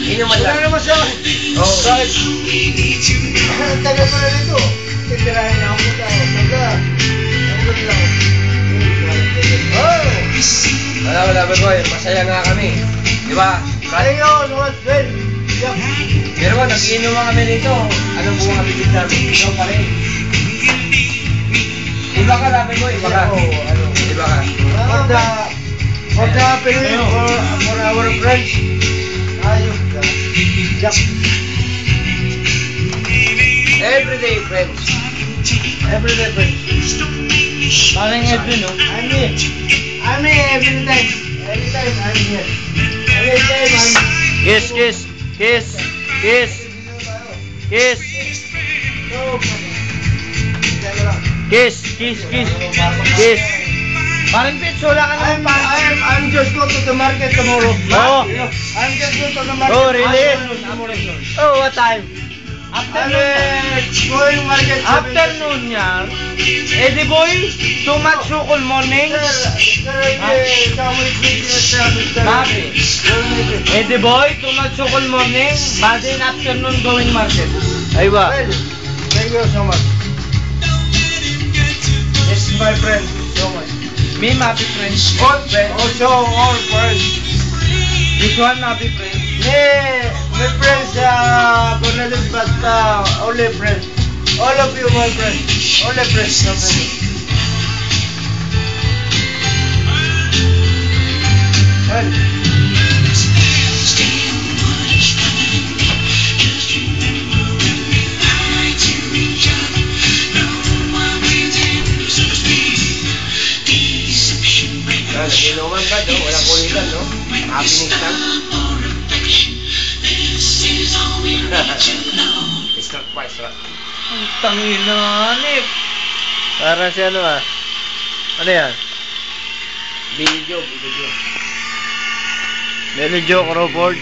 Inuman lang. Wala naman siya. Oo. Kahit, ang tagal pa na nito. Titirahin na ako punta. Taga. Ang ganda lang. Oh! Wala, boy. Masaya nga kami. Di ba? Ayun, what well? Pero ba, nag-inom kami nito. Anong buong kapitid namin? Ikaw pa rin. Iba ka namin mo, iba ka. Iba ka. For the happening for our friends. Ayun ka. Jack. Everyday friends. Everyday friends. Parang Edwin, no? I'm here every time. Every time I'm here. Every time I'm Kiss, kiss, kiss, kiss, kiss, kiss, kiss, kiss, kiss. Parang Pits, wala ka naman. I'm just go to the market tomorrow. Oh. I'm just go to the market. Oh, really? Oh, what time? I'm going market. Afternoon yan. Eddie boy, too much sukol morning. Babi. Eddie boy, too much sukol morning. Bad in afternoon going market. Ay ba? Well, thank you so much. It's my friend so much. Me, happy friends. All friends. Also all friends. This one, happy friends. My friends, Cornelius, but only friends. All of you, my friends. Only friends, no friends. Well. Nag-inuman ka, no? Walang kulitan, no? Happening lang. Mr. Price, right? Ang tangina, Nick. Parang si ano ah. Ano yan? Video. Billy Joe Crawford.